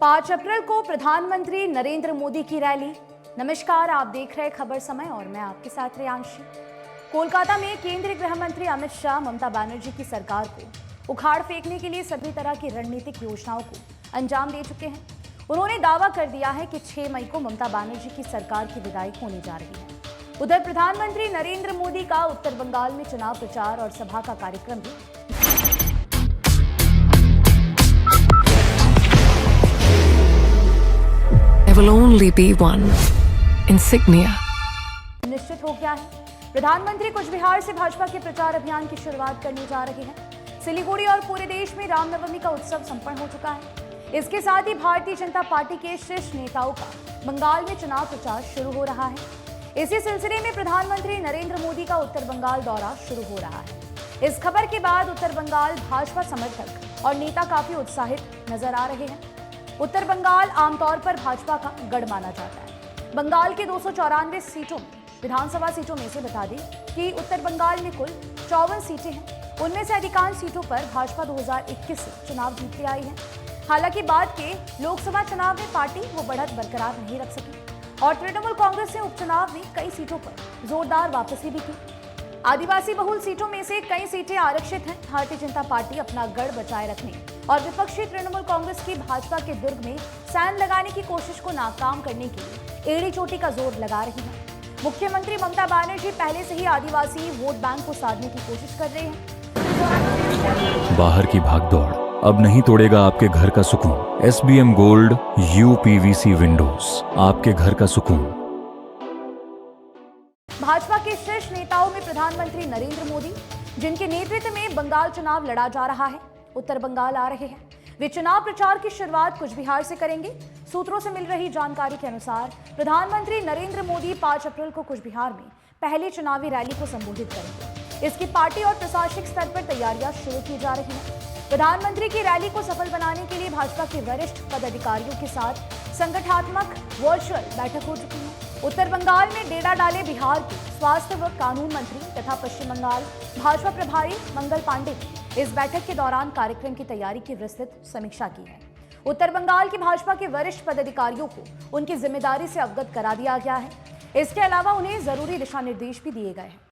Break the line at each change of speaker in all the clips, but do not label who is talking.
5 अप्रैल को प्रधानमंत्री नरेंद्र मोदी की रैली। नमस्कार, आप देख रहे खबर समय और मैं आपके साथ रेयांशी। कोलकाता में केंद्रीय गृह मंत्री अमित शाह ममता बनर्जी की सरकार को उखाड़ फेंकने के लिए सभी तरह की रणनीतिक योजनाओं को अंजाम दे चुके हैं। उन्होंने दावा कर दिया है कि 6 मई को ममता बनर्जी की सरकार की विदाई होने जा रही है। उधर प्रधानमंत्री नरेंद्र मोदी का उत्तर बंगाल में चुनाव प्रचार और सभा का कार्यक्रम भी
There will only be one insignia.
निश्चित हो गया है। प्रधानमंत्री कुछ बिहार से भाजपा के प्रचार अभियान की शुरुआत करने जा रहे हैं। सिलीगुड़ी और पूरे देश में रामनवमी का उत्सव संपन्न हो चुका है। इसके साथ ही भारतीय जनता पार्टी के शीर्ष नेताओं का बंगाल में चुनाव प्रचार शुरू हो रहा है। इसी सिलसिले में प्रधानमंत्री नरेंद्र मोदी का उत्तर बंगाल दौरा शुरू हो रहा है। इस खबर के बाद उत्तर बंगाल भाजपा समर्थक और नेता काफी उत्साहित नजर आ रहे हैं। उत्तर बंगाल आमतौर पर भाजपा का गढ़ माना जाता है। बंगाल के 294 सीटों में विधानसभा सीटों में से बता दें कि उत्तर बंगाल में कुल 54 सीटें हैं। उनमें से अधिकांश सीटों पर भाजपा 2021 से चुनाव जीतती आई है। हालांकि बाद के लोकसभा चुनाव में पार्टी वो बढ़त बरकरार नहीं रख सकी और तृणमूल कांग्रेस ने उपचुनाव में कई सीटों पर जोरदार वापसी भी की। आदिवासी बहुल सीटों में से कई सीटें आरक्षित हैं। भारतीय जनता पार्टी अपना गढ़ बचाए रखने और विपक्षी तृणमूल कांग्रेस की भाजपा के दुर्ग में सैन लगाने की कोशिश को नाकाम करने के लिए एड़ी चोटी का जोर लगा रही है। मुख्यमंत्री ममता बनर्जी पहले से ही आदिवासी वोट बैंक को साधने की कोशिश कर रहे हैं।
बाहर की भागदौड़ अब नहीं तोड़ेगा आपके घर का सुकून। SBM गोल्ड UPVC विंडोज, आपके घर का सुकून।
भाजपा के शीर्ष नेताओं में प्रधानमंत्री नरेंद्र मोदी, जिनके नेतृत्व में बंगाल चुनाव लड़ा जा रहा है, उत्तर बंगाल आ रहे हैं। वे चुनाव प्रचार की शुरुआत कुछ बिहार से करेंगे। सूत्रों से मिल रही जानकारी के अनुसार प्रधानमंत्री नरेंद्र मोदी 5 अप्रैल को कुछ बिहार में पहली चुनावी रैली को संबोधित करेंगे। इसकी पार्टी और प्रशासनिक स्तर पर तैयारियां शुरू की जा रही हैं। प्रधानमंत्री की रैली को सफल बनाने के लिए भाजपा के वरिष्ठ पदाधिकारियों के साथ संगठनात्मक वर्चुअल बैठक हो चुकी है। उत्तर बंगाल में डेरा डाले बिहार के स्वास्थ्य व कानून मंत्री तथा पश्चिम बंगाल भाजपा प्रभारी मंगल पांडे ने इस बैठक के दौरान कार्यक्रम की तैयारी की विस्तृत समीक्षा की है। उत्तर बंगाल की भाजपा के वरिष्ठ पदाधिकारियों को उनकी जिम्मेदारी से अवगत करा दिया गया है। इसके अलावा उन्हें जरूरी दिशा निर्देश भी दिए गए हैं।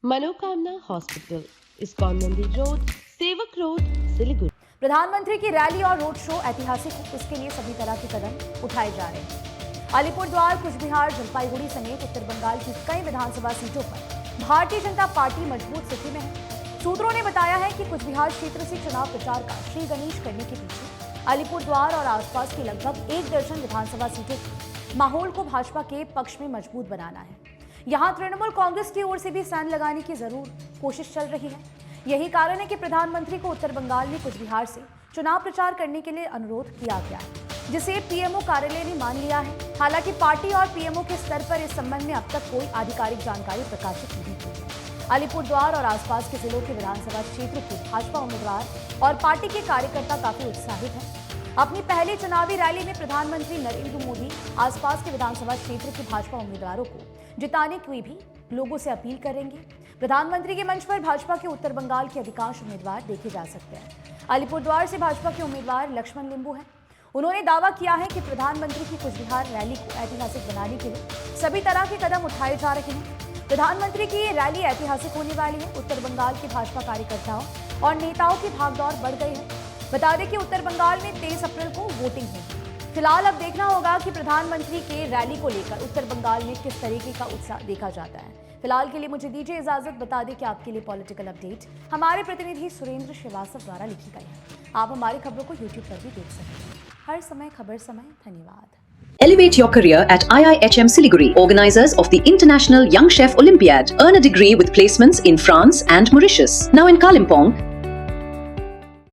मनोकामना हॉस्पिटल, इस्कॉन मंदिर रोड, सेवक रोड, सिलीगुड़ी।
प्रधानमंत्री की रैली और रोड शो ऐतिहासिक हो, इसके लिए सभी तरह के कदम उठाए जा रहे हैं। अलीपुरद्वार, कुचबिहार, जलपाईगुड़ी समेत उत्तर बंगाल की कई विधानसभा सीटों पर भारतीय जनता पार्टी मजबूत स्थिति में है। सूत्रों ने बताया है कि कुचबिहार क्षेत्र से चुनाव प्रचार का श्री गणेश करने के पीछे अलीपुरद्वार और आसपास की लगभग 1 दर्जन विधानसभा सीटों के माहौल को भाजपा के पक्ष में मजबूत बनाना है। यहाँ तृणमूल कांग्रेस की ओर से भी सैन लगाने की जरूर कोशिश चल रही है। यही कारण है कि प्रधानमंत्री को उत्तर बंगाल में कुचबिहार से चुनाव प्रचार करने के लिए अनुरोध किया गया है, जिसे PMO कार्यालय ने मान लिया है। हालांकि पार्टी और PMO के स्तर पर इस संबंध में अब तक कोई आधिकारिक जानकारी प्रकाशित नहीं हुई है। अलीपुरद्वार और आसपास के जिलों के विधानसभा क्षेत्र के भाजपा उम्मीदवार और पार्टी के कार्यकर्ता काफी उत्साहित हैं। अपनी पहली चुनावी रैली में प्रधानमंत्री नरेंद्र मोदी आसपास के विधानसभा क्षेत्र के भाजपा उम्मीदवारों को जिताने की भी लोगों से अपील करेंगे। प्रधानमंत्री के मंच पर भाजपा के उत्तर बंगाल के अधिकांश उम्मीदवार देखे जा सकते हैं। अलीपुरद्वार से भाजपा के उम्मीदवार लक्ष्मण लिंबू हैं। उन्होंने दावा किया है कि प्रधानमंत्री की कुचबिहार रैली को ऐतिहासिक बनाने के लिए सभी तरह के कदम उठाए जा रहे हैं। प्रधानमंत्री की ये रैली ऐतिहासिक होने वाली है। उत्तर बंगाल के भाजपा कार्यकर्ताओं और नेताओं की भागदौड़ बढ़ गई है। बता दें कि उत्तर बंगाल में 23 अप्रैल को वोटिंग होगी। फिलहाल अब देखना होगा कि प्रधानमंत्री के रैली को लेकर उत्तर बंगाल में किस तरीके का उत्साह देखा जाता है। फिलहाल के लिए मुझे दीजिए इजाजत। बता दें कि आपके लिए पॉलिटिकल अपडेट हमारे प्रतिनिधि सुरेंद्र श्रीवास्तव द्वारा लिखी गई है। आप हमारी खबरों को YouTube पर भी देख सकते हैं। हर समय खबर समय। धन्यवाद।
Elevate your career at IIHM Siliguri, organizers of the International Young Chef Olympiad. Earn a degree with placements in France and Mauritius. Now in Kalimpong,